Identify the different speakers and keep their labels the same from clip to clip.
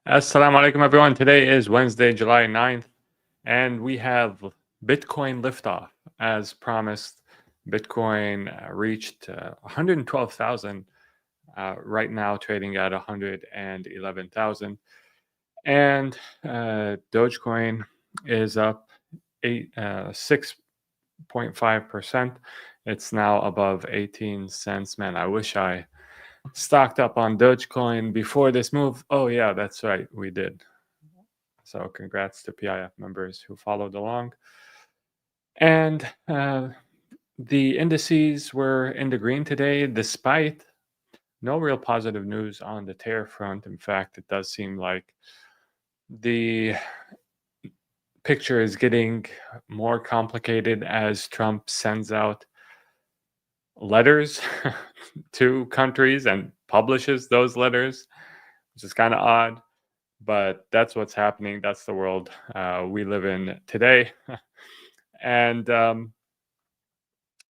Speaker 1: Assalamu alaikum, everyone. Today is Wednesday, July 9th, and we have Bitcoin liftoff. As promised, Bitcoin reached 112,000, right now trading at 111,000. And Dogecoin is up 6.5%. It's now above 18 cents. Man, I wish I stocked up on Dogecoin before this move. Oh, yeah, that's right. We did. So congrats to PIF members who followed along. And the indices were in the green today, despite no real positive news on the tariff front. In fact, it does seem like the picture is getting more complicated as Trump sends out letters to countries and publishes those letters, which is kind of odd. But that's what's happening. That's the world we live in today. And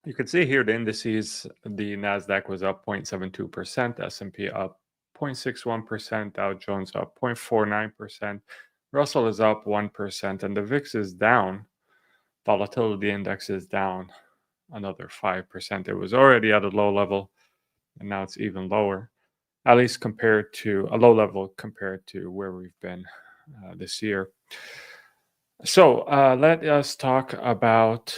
Speaker 1: you can see here the indices. The Nasdaq was up 0.72%, S&P up 0.61%, Dow Jones up 0.49%, Russell is up 1%, and the VIX is down. Volatility index is down another 5%. It was already at a low level, and now it's even lower, at least compared to a low level compared to where we've been this year. So let us talk about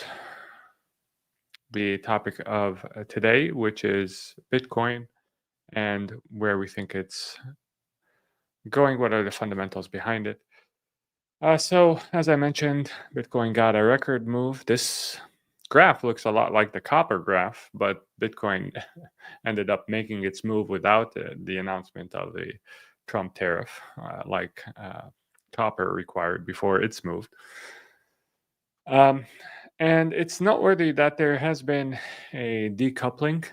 Speaker 1: the topic of today, which is Bitcoin and where we think it's going, what are the fundamentals behind it. So, as I mentioned, Bitcoin got a record move. This graph looks a lot like the copper graph, but Bitcoin ended up making its move without the announcement of the Trump tariff, like copper required before its move. And it's noteworthy that there has been a decoupling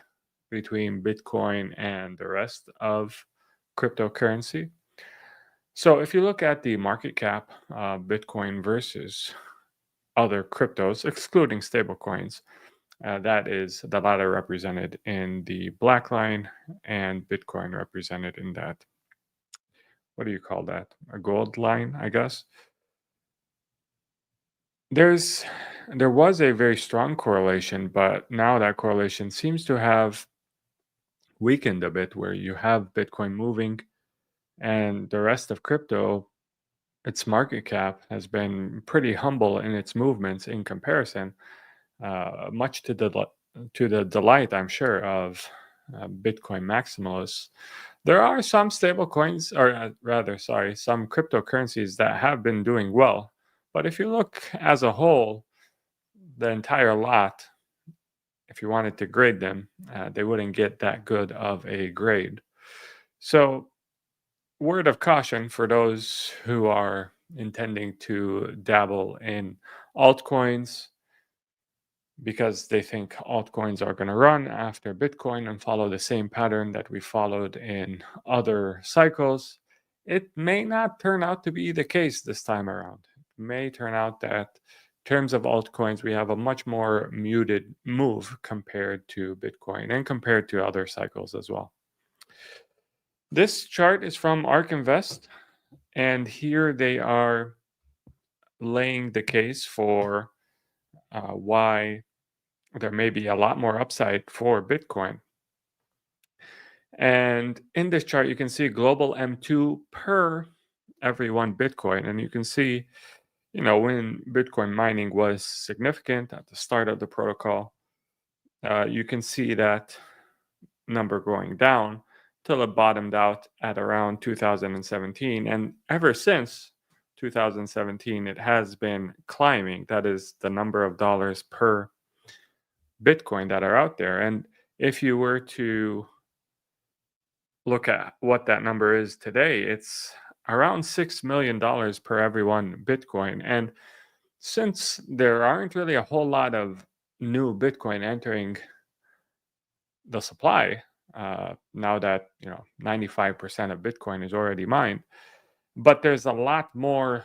Speaker 1: between Bitcoin and the rest of cryptocurrency. So if you look at the market cap, Bitcoin versus other cryptos, excluding stablecoins, that is the latter represented in the black line and Bitcoin represented in that, what do you call that? A gold line, I guess. There was a very strong correlation, but now that correlation seems to have weakened a bit, where you have Bitcoin moving and the rest of crypto, its market cap has been pretty humble in its movements in comparison, much to the delight, I'm sure, of Bitcoin maximalists. There are some stable coins, or rather, sorry, some cryptocurrencies that have been doing well. But if you look as a whole, the entire lot, if you wanted to grade them, they wouldn't get that good of a grade. So, word of caution for those who are intending to dabble in altcoins because they think altcoins are going to run after Bitcoin and follow the same pattern that we followed in other cycles. It may not turn out to be the case this time around. It may turn out that in terms of altcoins, we have a much more muted move compared to Bitcoin and compared to other cycles as well. This chart is from ARK Invest, and here they are laying the case for why there may be a lot more upside for Bitcoin. And in this chart, you can see global M2 per every one Bitcoin. And you can see, when Bitcoin mining was significant at the start of the protocol, you can see that number going down till it bottomed out at around 2017. And ever since 2017, it has been climbing. That is the number of dollars per Bitcoin that are out there. And if you were to look at what that number is today, it's around $6 million per every one Bitcoin. And since there aren't really a whole lot of new Bitcoin entering the supply, now that 95% of Bitcoin is already mined, but there's a lot more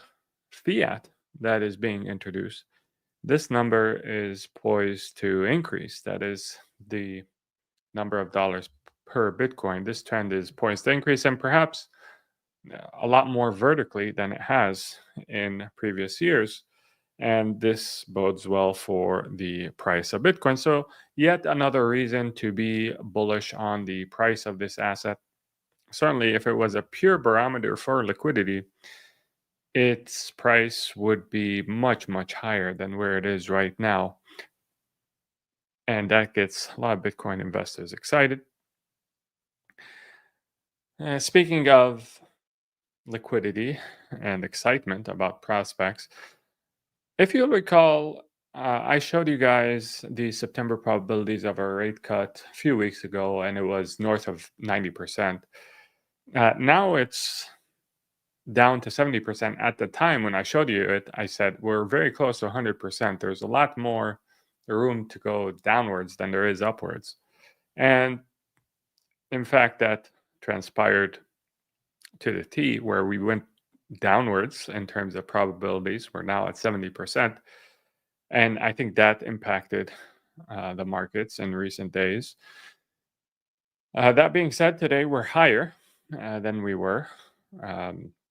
Speaker 1: fiat that is being introduced. This number is poised to increase. That is the number of dollars per Bitcoin. This trend is poised to increase, and perhaps a lot more vertically than it has in previous years. And this bodes well for the price of Bitcoin. So, yet another reason to be bullish on the price of this asset. Certainly, if it was a pure barometer for liquidity, its price would be much, much higher than where it is right now. And that gets a lot of Bitcoin investors excited. Speaking of liquidity and excitement about prospects, if you'll recall, I showed you guys the September probabilities of a rate cut a few weeks ago, and it was north of 90%. Now it's down to 70%. At the time when I showed you it, I said we're very close to 100%. There's a lot more room to go downwards than there is upwards. And in fact, that transpired to the T, where we went downwards in terms of probabilities. We're now at 70%. And I think that impacted the markets in recent days. That being said, today we're higher than we were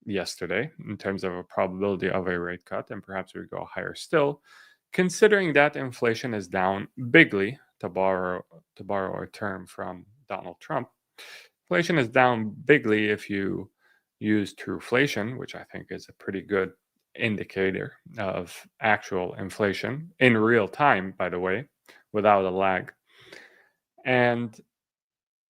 Speaker 1: yesterday in terms of a probability of a rate cut, and perhaps we go higher still, considering that inflation is down bigly. To borrow a term from Donald Trump, inflation is down bigly if you use Trueflation, which I think is a pretty good indicator of actual inflation in real time, by the way, without a lag. And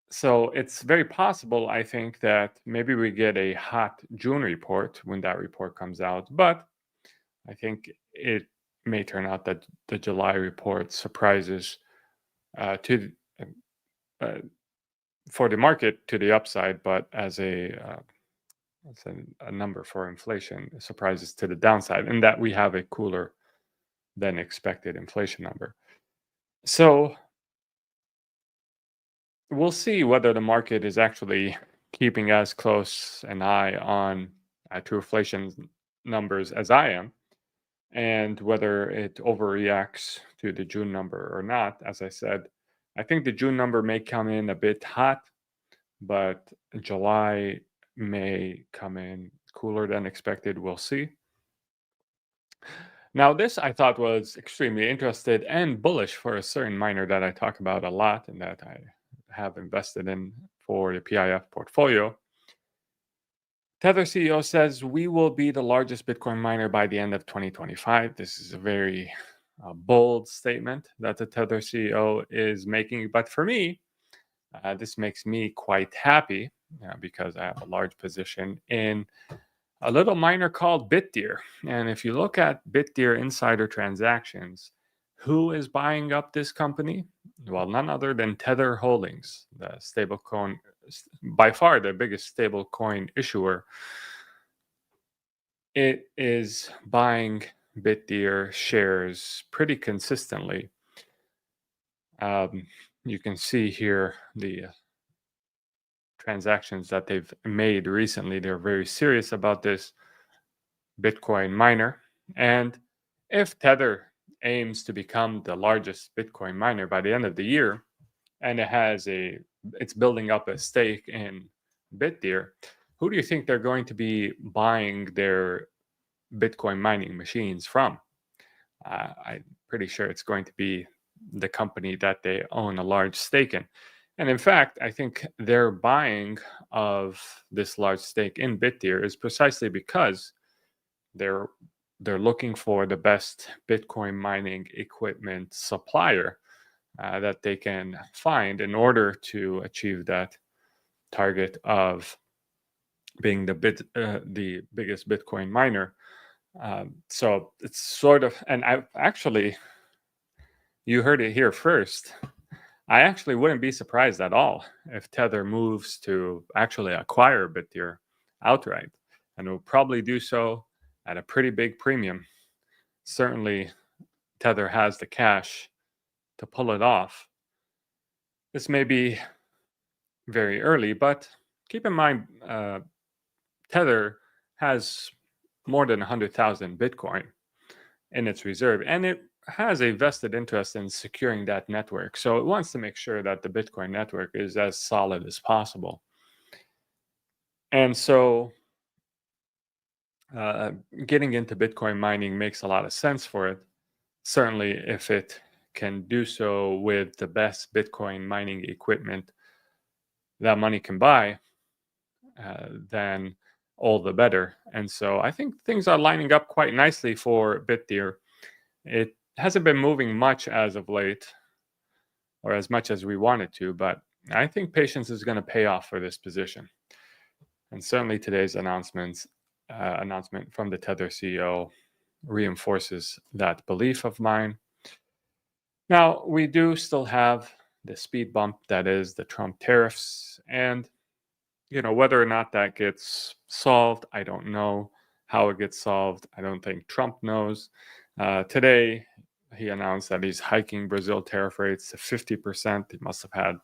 Speaker 1: so it's very possible, I think, that maybe we get a hot June report when that report comes out. But I think it may turn out that the July report surprises for the market to the upside, but as a number for inflation, surprises to the downside, and that we have a cooler than expected inflation number. So we'll see whether the market is actually keeping as close an eye on Trueflation numbers as I am, and whether it overreacts to the June number or not. As I said, I think the June number may come in a bit hot, but July may come in cooler than expected. We'll see. Now, this I thought was extremely interested and bullish for a certain miner that I talk about a lot and that I have invested in for the PIF portfolio. Tether CEO says we will be the largest Bitcoin miner by the end of 2025. This is a very bold statement that the Tether CEO is making. But for me, this makes me quite happy because I have a large position in a little miner called Bitdeer. And if you look at Bitdeer insider transactions, who is buying up this company? Well, none other than Tether Holdings, the stablecoin, by far the biggest stablecoin issuer. It is buying Bitdeer shares pretty consistently. You can see here the transactions that they've made recently. They're very serious about this Bitcoin miner. And if Tether aims to become the largest Bitcoin miner by the end of the year, and it's building up a stake in Bitdeer, who do you think they're going to be buying their Bitcoin mining machines from? I'm pretty sure it's going to be the company that they own a large stake in. And in fact, I think their buying of this large stake in Bitdeer is precisely because they're looking for the best Bitcoin mining equipment supplier that they can find in order to achieve that target of being the biggest Bitcoin miner. So it's sort of, and I actually, you heard it here first. I actually wouldn't be surprised at all if Tether moves to actually acquire Bitdeer outright, and will probably do so at a pretty big premium. Certainly, Tether has the cash to pull it off. This may be very early, but keep in mind, Tether has more than 100,000 Bitcoin in its reserve, and it has a vested interest in securing that network. So it wants to make sure that the Bitcoin network is as solid as possible. And so getting into Bitcoin mining makes a lot of sense for it. Certainly, if it can do so with the best Bitcoin mining equipment that money can buy, then all the better. And so I think things are lining up quite nicely for Bitdeer. It hasn't been moving much as of late, or as much as we wanted to, but I think patience is going to pay off for this position. And certainly today's announcement from the Tether CEO reinforces that belief of mine. Now, we do still have the speed bump that is the Trump tariffs. And, whether or not that gets solved, I don't know. How it gets solved, I don't think Trump knows. Today, he announced that he's hiking Brazil tariff rates to 50%. He must have had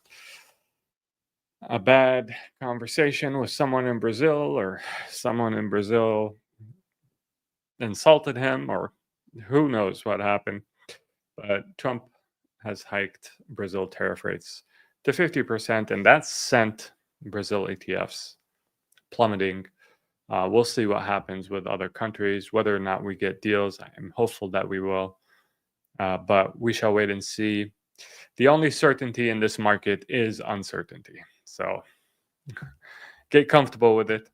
Speaker 1: a bad conversation with someone in Brazil, or someone in Brazil insulted him, or who knows what happened. But Trump has hiked Brazil tariff rates to 50%, and that's sent Brazil ETFs plummeting. We'll see what happens with other countries, whether or not we get deals. I'm hopeful that we will, but we shall wait and see. The only certainty in this market is uncertainty. So get comfortable with it.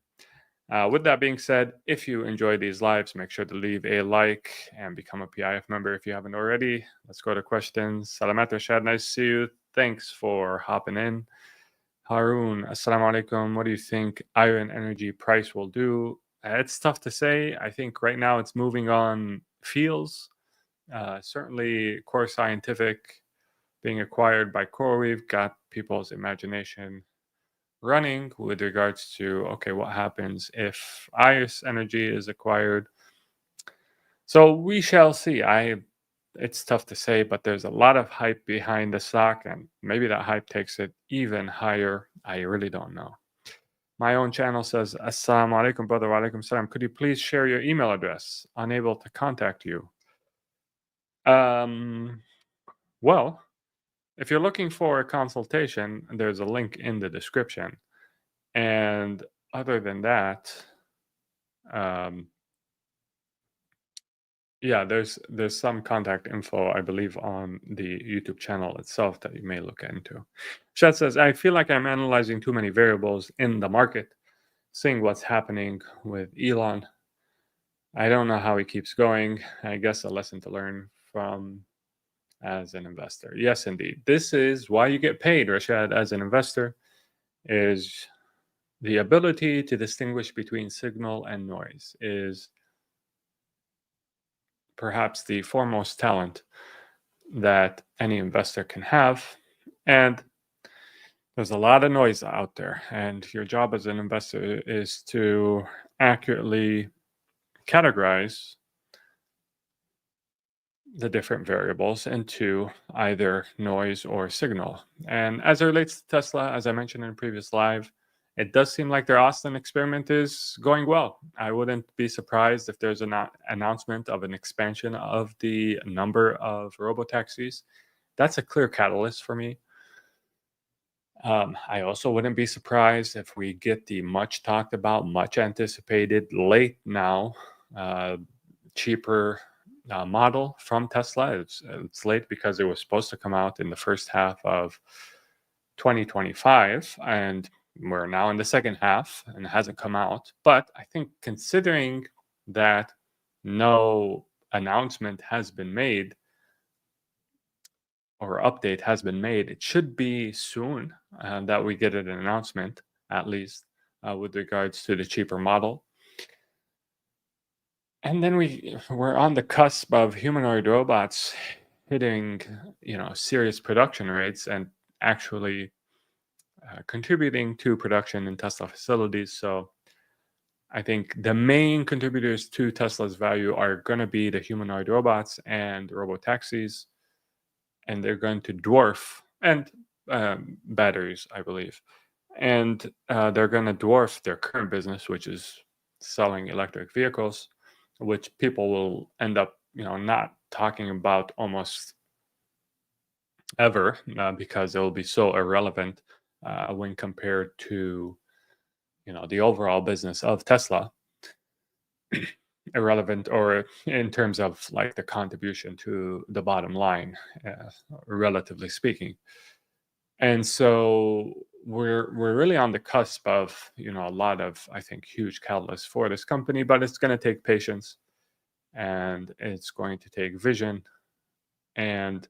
Speaker 1: With that being said, if you enjoy these lives, make sure to leave a like and become a PIF member if you haven't already. Let's go to questions. Salamat Rashad, nice to see you. Thanks for hopping in. Haroon, assalamu alaikum. What do you think iron energy price will do? It's tough to say. I think right now it's moving on feels. Certainly, Core Scientific being acquired by CoreWeave got people's imagination running with regards to, okay, what happens if IRIS Energy is acquired? So we shall see. It's tough to say, but there's a lot of hype behind the stock, and maybe that hype takes it even higher. I really don't know. My own channel says, Assalamu alaikum, brother. Wa alaikum salam. Could you please share your email address? Unable to contact you. Well, if you're looking for a consultation, there's a link in the description. And other than that, yeah, there's some contact info, I believe, on the YouTube channel itself that you may look into. Shad says, I feel like I'm analyzing too many variables in the market, seeing what's happening with Elon. I don't know how he keeps going. I guess a lesson to learn from as an investor. Yes, indeed. This is why you get paid, Rashad, as an investor, is the ability to distinguish between signal and noise is perhaps the foremost talent that any investor can have. And there's a lot of noise out there. And your job as an investor is to accurately categorize the different variables into either noise or signal. And as it relates to Tesla, as I mentioned in a previous live, it does seem like their Austin experiment is going well. I wouldn't be surprised if there's an announcement of an expansion of the number of robotaxis. That's a clear catalyst for me. I also wouldn't be surprised if we get the much talked about, much anticipated, late now, cheaper model from Tesla. It's late because it was supposed to come out in the first half of 2025, and we're now in the second half and it hasn't come out. But I think considering that no announcement has been made or update has been made, it should be soon that we get an announcement, at least with regards to the cheaper model. And then we're on the cusp of humanoid robots hitting, serious production rates and actually contributing to production in Tesla facilities. So I think the main contributors to Tesla's value are going to be the humanoid robots and robotaxis, and they're going to dwarf, and batteries, I believe. And they're going to dwarf their current business, which is selling electric vehicles, which people will end up, not talking about almost ever because it will be so irrelevant when compared to, the overall business of Tesla. irrelevant, or in terms of like the contribution to the bottom line, relatively speaking. And so we're really on the cusp of, a lot of, I think, huge catalysts for this company, but it's going to take patience, and it's going to take vision, and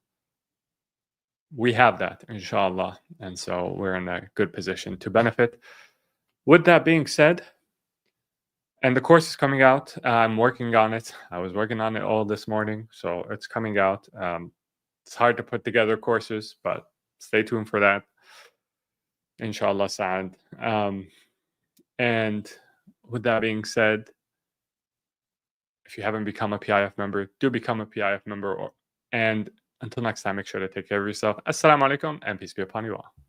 Speaker 1: we have that, inshallah. And so we're in a good position to benefit. With that being said, and the course is coming out. I'm working on it. I was working on it all this morning, so it's coming out. It's hard to put together courses, but stay tuned for that. Inshallah, Saad. And with that being said, if you haven't become a PIF member, do become a PIF member. And until next time, make sure to take care of yourself. Assalamu alaikum, and peace be upon you all.